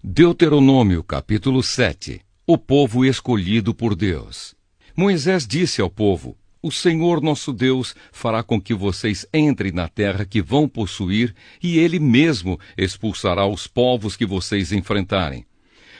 Deuteronômio capítulo 7. O povo escolhido por Deus. Moisés disse ao povo: O Senhor nosso Deus fará com que vocês entrem na terra que vão possuir, e Ele mesmo expulsará os povos que vocês enfrentarem.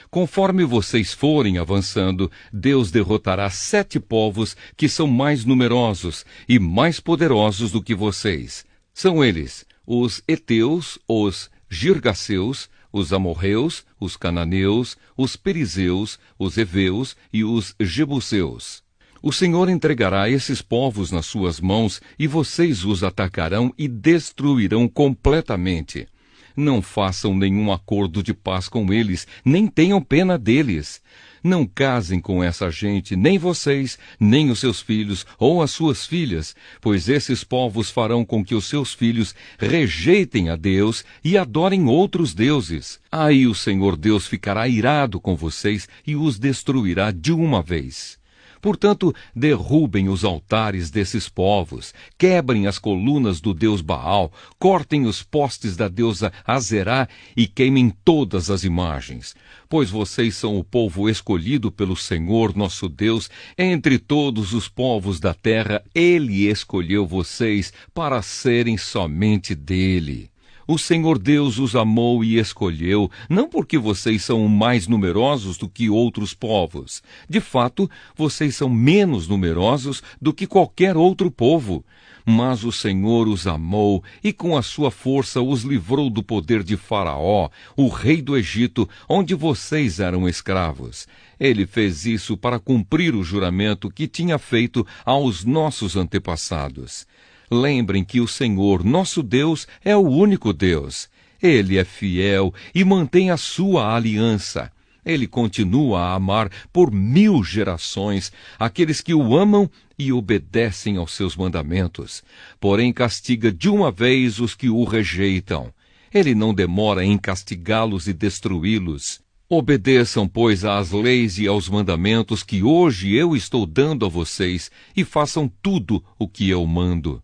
Conforme vocês forem avançando, Deus derrotará 7 povos que são mais numerosos e mais poderosos do que vocês. São eles: os heteus, os girgaceus, os amorreus, os cananeus, os perizeus, os heveus e os jebuseus. O Senhor entregará esses povos nas suas mãos e vocês os atacarão e destruirão completamente. Não façam nenhum acordo de paz com eles, nem tenham pena deles. Não casem com essa gente, nem vocês, nem os seus filhos ou as suas filhas, pois esses povos farão com que os seus filhos rejeitem a Deus e adorem outros deuses. Aí o Senhor Deus ficará irado com vocês e os destruirá de uma vez. Portanto, derrubem os altares desses povos, quebrem as colunas do deus Baal, cortem os postes da deusa Azerá e queimem todas as imagens. Pois vocês são o povo escolhido pelo Senhor nosso Deus, entre todos os povos da terra, Ele escolheu vocês para serem somente dele. O Senhor Deus os amou e escolheu, não porque vocês são mais numerosos do que outros povos. De fato, vocês são menos numerosos do que qualquer outro povo. Mas o Senhor os amou e com a sua força os livrou do poder de Faraó, o rei do Egito, onde vocês eram escravos. Ele fez isso para cumprir o juramento que tinha feito aos nossos antepassados. Lembrem que o Senhor, nosso Deus, é o único Deus. Ele é fiel e mantém a sua aliança. Ele continua a amar por 1000 gerações aqueles que o amam e obedecem aos seus mandamentos. Porém, castiga de uma vez os que o rejeitam. Ele não demora em castigá-los e destruí-los. Obedeçam, pois, às leis e aos mandamentos que hoje eu estou dando a vocês e façam tudo o que eu mando.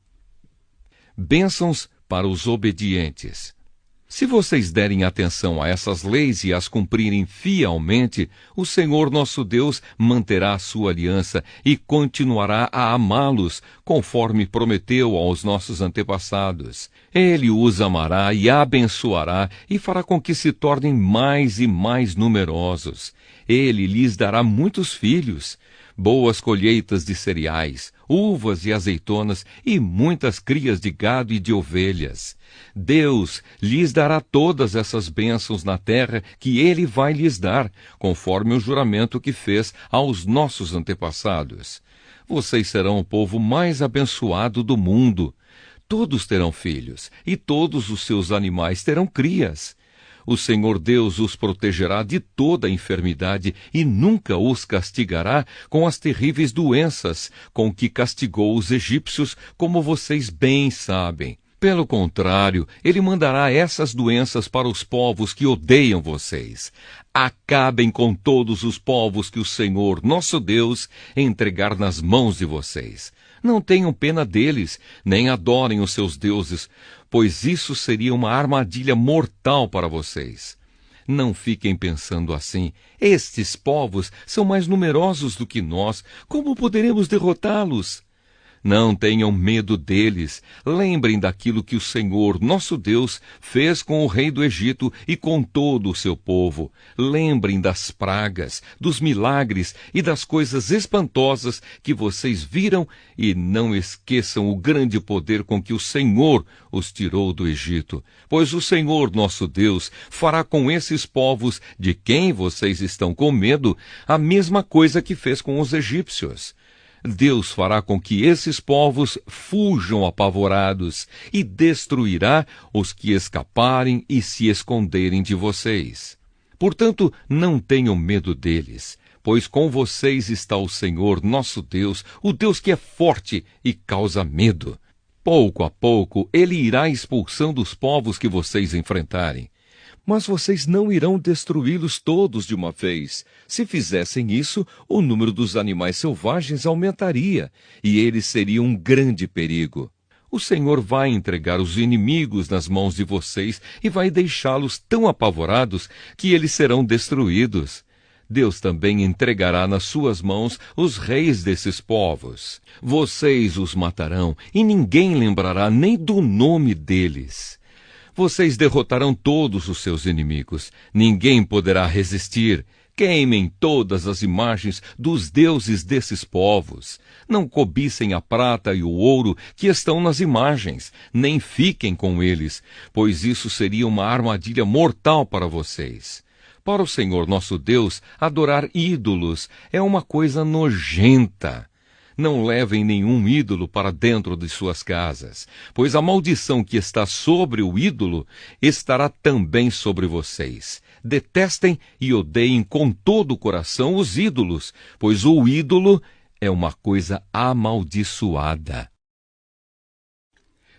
Bênçãos para os obedientes. Se vocês derem atenção a essas leis e as cumprirem fielmente, o Senhor nosso Deus manterá a sua aliança e continuará a amá-los, conforme prometeu aos nossos antepassados. Ele os amará e abençoará e fará com que se tornem mais e mais numerosos. Ele lhes dará muitos filhos, boas colheitas de cereais, uvas e azeitonas e muitas crias de gado e de ovelhas. Deus lhes dará todas essas bênçãos na terra que Ele vai lhes dar, conforme o juramento que fez aos nossos antepassados. Vocês serão o povo mais abençoado do mundo. Todos terão filhos, e todos os seus animais terão crias. O Senhor Deus os protegerá de toda enfermidade e nunca os castigará com as terríveis doenças com que castigou os egípcios, como vocês bem sabem. Pelo contrário, ele mandará essas doenças para os povos que odeiam vocês. Acabem com todos os povos que o Senhor, nosso Deus, entregar nas mãos de vocês. Não tenham pena deles, nem adorem os seus deuses, pois isso seria uma armadilha mortal para vocês. Não fiquem pensando assim: estes povos são mais numerosos do que nós, como poderemos derrotá-los? Não tenham medo deles. Lembrem daquilo que o Senhor, nosso Deus, fez com o rei do Egito e com todo o seu povo. Lembrem das pragas, dos milagres e das coisas espantosas que vocês viram e não esqueçam o grande poder com que o Senhor os tirou do Egito. Pois o Senhor, nosso Deus, fará com esses povos de quem vocês estão com medo a mesma coisa que fez com os egípcios. Deus fará com que esses povos fujam apavorados e destruirá os que escaparem e se esconderem de vocês. Portanto, não tenham medo deles, pois com vocês está o Senhor nosso Deus, o Deus que é forte e causa medo. Pouco a pouco, Ele irá expulsando os povos que vocês enfrentarem. Mas vocês não irão destruí-los todos de uma vez. Se fizessem isso, o número dos animais selvagens aumentaria, e eles seriam um grande perigo. O Senhor vai entregar os inimigos nas mãos de vocês e vai deixá-los tão apavorados que eles serão destruídos. Deus também entregará nas suas mãos os reis desses povos. Vocês os matarão e ninguém lembrará nem do nome deles. Vocês derrotarão todos os seus inimigos. Ninguém poderá resistir. Queimem todas as imagens dos deuses desses povos. Não cobicem a prata e o ouro que estão nas imagens, nem fiquem com eles, pois isso seria uma armadilha mortal para vocês. Para o Senhor nosso Deus, adorar ídolos é uma coisa nojenta. Não levem nenhum ídolo para dentro de suas casas, pois a maldição que está sobre o ídolo estará também sobre vocês. Detestem e odeiem com todo o coração os ídolos, pois o ídolo é uma coisa amaldiçoada.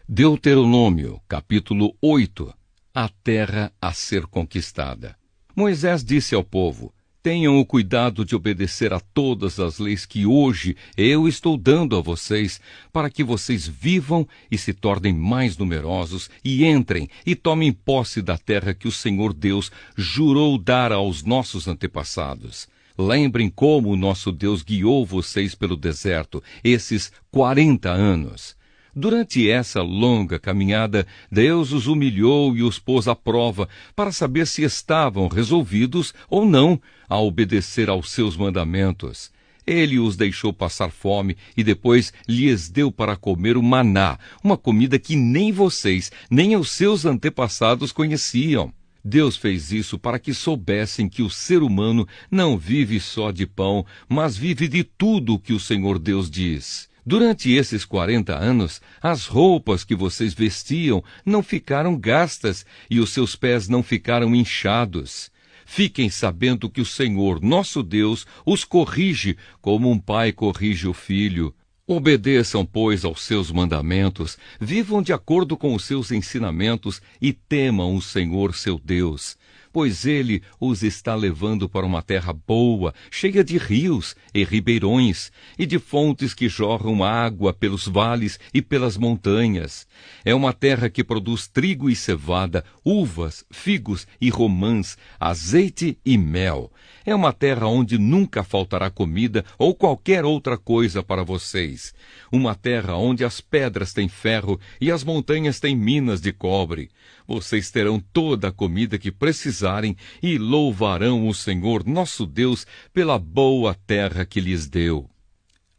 Deuteronômio, capítulo 8. A terra a ser conquistada. Moisés disse ao povo: tenham o cuidado de obedecer a todas as leis que hoje eu estou dando a vocês, para que vocês vivam e se tornem mais numerosos e entrem e tomem posse da terra que o Senhor Deus jurou dar aos nossos antepassados. Lembrem como o nosso Deus guiou vocês pelo deserto esses 40 anos. Durante essa longa caminhada, Deus os humilhou e os pôs à prova para saber se estavam resolvidos ou não a obedecer aos seus mandamentos. Ele os deixou passar fome e depois lhes deu para comer o maná, uma comida que nem vocês, nem os seus antepassados conheciam. Deus fez isso para que soubessem que o ser humano não vive só de pão, mas vive de tudo o que o Senhor Deus diz. Durante esses 40 anos, as roupas que vocês vestiam não ficaram gastas e os seus pés não ficaram inchados. Fiquem sabendo que o Senhor, nosso Deus, os corrige como um pai corrige o filho. Obedeçam, pois, aos seus mandamentos, vivam de acordo com os seus ensinamentos e temam o Senhor, seu Deus, pois Ele os está levando para uma terra boa, cheia de rios e ribeirões, e de fontes que jorram água pelos vales e pelas montanhas. É uma terra que produz trigo e cevada, uvas, figos e romãs, azeite e mel. É uma terra onde nunca faltará comida ou qualquer outra coisa para vocês. Uma terra onde as pedras têm ferro e as montanhas têm minas de cobre. Vocês terão toda a comida que precisarem e louvarão o Senhor nosso Deus pela boa terra que lhes deu.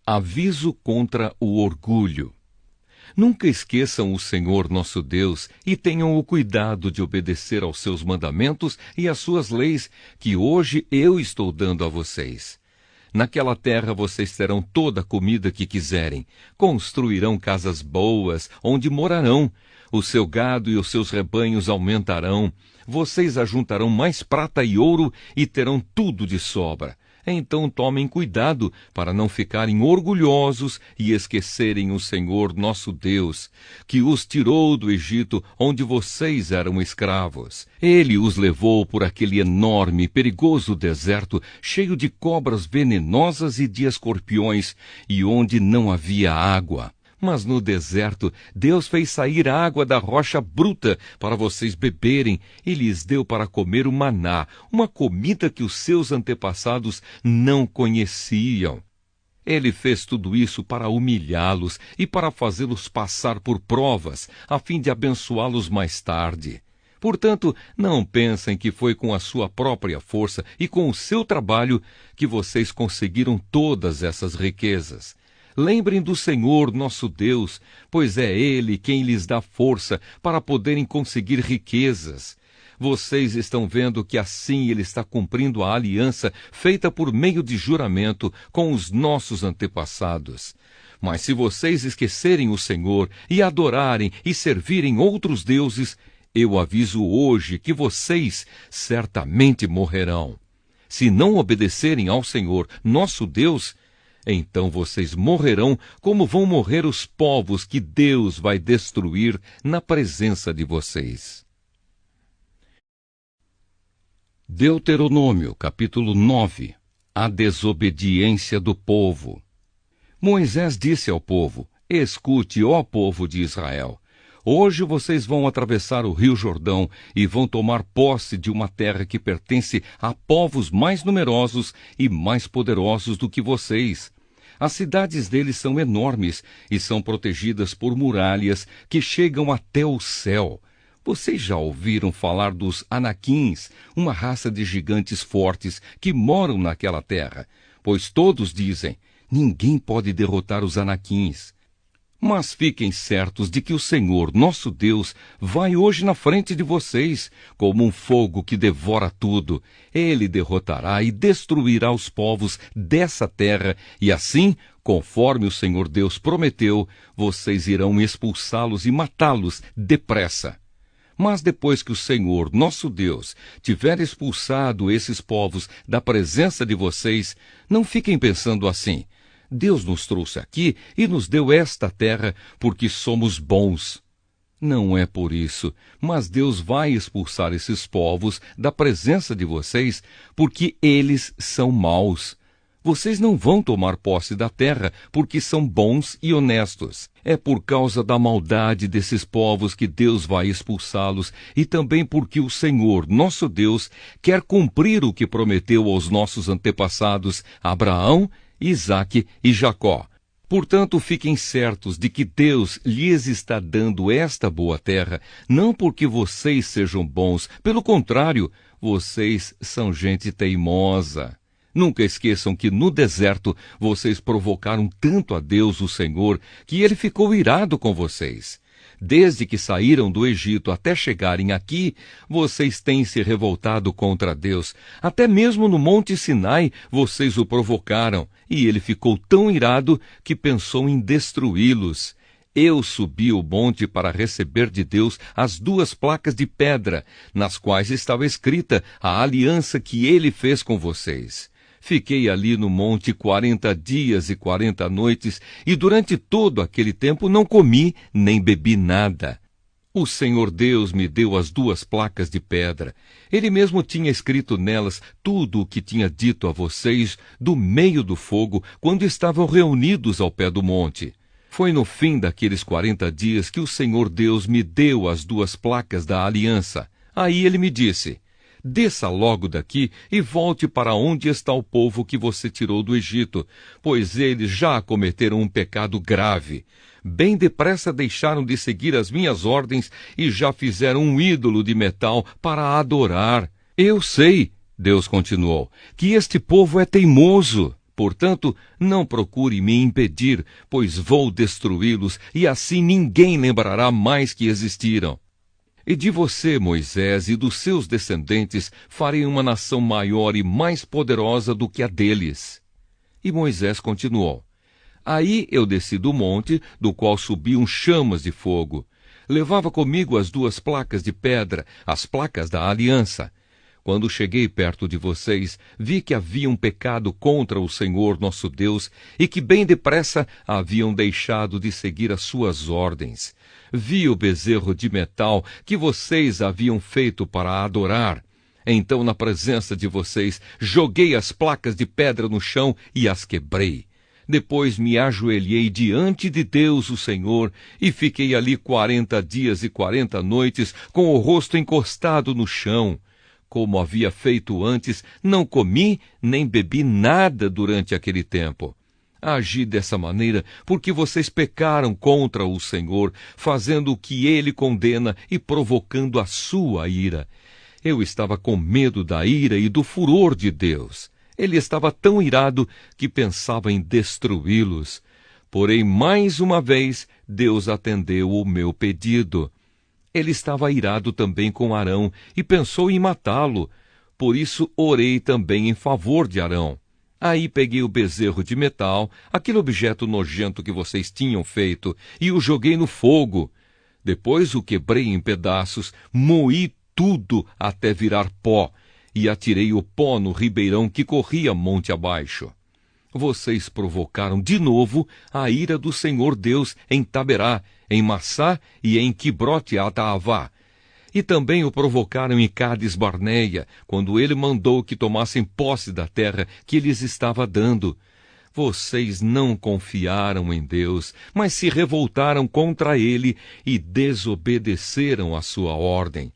Aviso contra o orgulho. Nunca esqueçam o Senhor nosso Deus e tenham o cuidado de obedecer aos seus mandamentos e às suas leis, que hoje eu estou dando a vocês. Naquela terra vocês terão toda a comida que quiserem, construirão casas boas, onde morarão, o seu gado e os seus rebanhos aumentarão, vocês ajuntarão mais prata e ouro e terão tudo de sobra. Então tomem cuidado para não ficarem orgulhosos e esquecerem o Senhor nosso Deus, que os tirou do Egito, onde vocês eram escravos. Ele os levou por aquele enorme e perigoso deserto, cheio de cobras venenosas e de escorpiões, e onde não havia água. Mas no deserto, Deus fez sair água da rocha bruta para vocês beberem e lhes deu para comer o maná, uma comida que os seus antepassados não conheciam. Ele fez tudo isso para humilhá-los e para fazê-los passar por provas, a fim de abençoá-los mais tarde. Portanto, não pensem que foi com a sua própria força e com o seu trabalho que vocês conseguiram todas essas riquezas. Lembrem do Senhor nosso Deus, pois é Ele quem lhes dá força para poderem conseguir riquezas. Vocês estão vendo que assim Ele está cumprindo a aliança feita por meio de juramento com os nossos antepassados. Mas se vocês esquecerem o Senhor e adorarem e servirem outros deuses, eu aviso hoje que vocês certamente morrerão. Se não obedecerem ao Senhor nosso Deus, então vocês morrerão como vão morrer os povos que Deus vai destruir na presença de vocês. Deuteronômio, capítulo 9. A desobediência do povo. Moisés disse ao povo: Escute, ó povo de Israel. Hoje vocês vão atravessar o rio Jordão e vão tomar posse de uma terra que pertence a povos mais numerosos e mais poderosos do que vocês. As cidades deles são enormes e são protegidas por muralhas que chegam até o céu. Vocês já ouviram falar dos Anaquins, uma raça de gigantes fortes que moram naquela terra? Pois todos dizem, ninguém pode derrotar os Anaquins. Mas fiquem certos de que o Senhor, nosso Deus, vai hoje na frente de vocês, como um fogo que devora tudo. Ele derrotará e destruirá os povos dessa terra, e assim, conforme o Senhor Deus prometeu, vocês irão expulsá-los e matá-los depressa. Mas depois que o Senhor, nosso Deus, tiver expulsado esses povos da presença de vocês, não fiquem pensando assim, Deus nos trouxe aqui e nos deu esta terra porque somos bons. Não é por isso, mas Deus vai expulsar esses povos da presença de vocês porque eles são maus. Vocês não vão tomar posse da terra porque são bons e honestos. É por causa da maldade desses povos que Deus vai expulsá-los e também porque o Senhor, nosso Deus, quer cumprir o que prometeu aos nossos antepassados, Abraão, Isaque e Jacó. Portanto, fiquem certos de que Deus lhes está dando esta boa terra, não porque vocês sejam bons, pelo contrário, vocês são gente teimosa. Nunca esqueçam que no deserto vocês provocaram tanto a Deus, o Senhor, que ele ficou irado com vocês. Desde que saíram do Egito até chegarem aqui, vocês têm se revoltado contra Deus. Até mesmo no Monte Sinai, vocês o provocaram, e ele ficou tão irado que pensou em destruí-los. Eu subi o monte para receber de Deus as 2 placas de pedra, nas quais estava escrita a aliança que ele fez com vocês. Fiquei ali no monte 40 dias e 40 noites, e durante todo aquele tempo não comi nem bebi nada. O Senhor Deus me deu as 2 placas de pedra. Ele mesmo tinha escrito nelas tudo o que tinha dito a vocês do meio do fogo, quando estavam reunidos ao pé do monte. Foi no fim daqueles 40 dias que o Senhor Deus me deu as 2 placas da aliança. Aí ele me disse, desça logo daqui e volte para onde está o povo que você tirou do Egito, pois eles já cometeram um pecado grave. Bem depressa deixaram de seguir as minhas ordens e já fizeram um ídolo de metal para adorar. Eu sei, Deus continuou, que este povo é teimoso. Portanto, não procure me impedir, pois vou destruí-los e assim ninguém lembrará mais que existiram. E de você, Moisés, e dos seus descendentes, farei uma nação maior e mais poderosa do que a deles. E Moisés continuou. Aí eu desci do monte, do qual subiam chamas de fogo. Levava comigo as 2 placas de pedra, as placas da aliança. Quando cheguei perto de vocês, vi que haviam pecado contra o Senhor nosso Deus e que bem depressa haviam deixado de seguir as suas ordens. Vi o bezerro de metal que vocês haviam feito para adorar. Então, na presença de vocês, joguei as placas de pedra no chão e as quebrei. Depois me ajoelhei diante de Deus, o Senhor, e fiquei ali 40 dias e 40 noites com o rosto encostado no chão. Como havia feito antes, não comi nem bebi nada durante aquele tempo. Agi dessa maneira porque vocês pecaram contra o Senhor, fazendo o que ele condena e provocando a sua ira. Eu estava com medo da ira e do furor de Deus. Ele estava tão irado que pensava em destruí-los. Porém, mais uma vez, Deus atendeu o meu pedido. Ele estava irado também com Arão e pensou em matá-lo. Por isso orei também em favor de Arão. Aí peguei o bezerro de metal, aquele objeto nojento que vocês tinham feito, e o joguei no fogo. Depois o quebrei em pedaços, moí tudo até virar pó, e atirei o pó no ribeirão que corria monte abaixo. Vocês provocaram de novo a ira do Senhor Deus em Taberá, em Massá e em Quibrote-Ataavá. E também o provocaram em Cades-Barneia, quando ele mandou que tomassem posse da terra que lhes estava dando. Vocês não confiaram em Deus, mas se revoltaram contra ele e desobedeceram à sua ordem.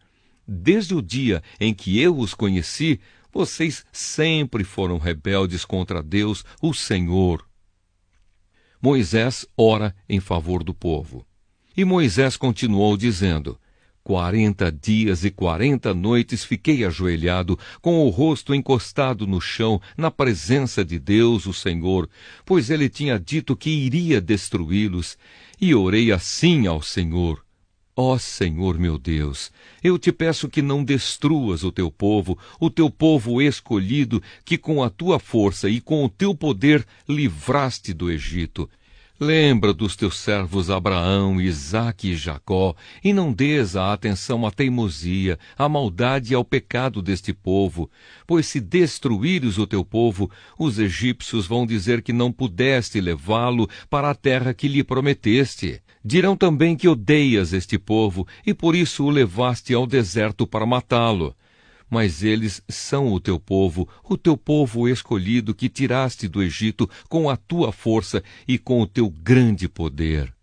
Desde o dia em que eu os conheci, vocês sempre foram rebeldes contra Deus, o Senhor. Moisés ora em favor do povo. E Moisés continuou dizendo: 40 dias e 40 noites fiquei ajoelhado, com o rosto encostado no chão, na presença de Deus, o Senhor, pois ele tinha dito que iria destruí-los. E orei assim ao Senhor: ó Senhor meu Deus, eu te peço que não destruas o teu povo escolhido, que com a tua força e com o teu poder livraste do Egito. Lembra dos teus servos Abraão, Isaque e Jacó, e não dês a atenção à teimosia, à maldade e ao pecado deste povo, pois se destruíres o teu povo, os egípcios vão dizer que não pudeste levá-lo para a terra que lhe prometeste. Dirão também que odeias este povo, e por isso o levaste ao deserto para matá-lo. Mas eles são o teu povo escolhido, que tiraste do Egito com a tua força e com o teu grande poder.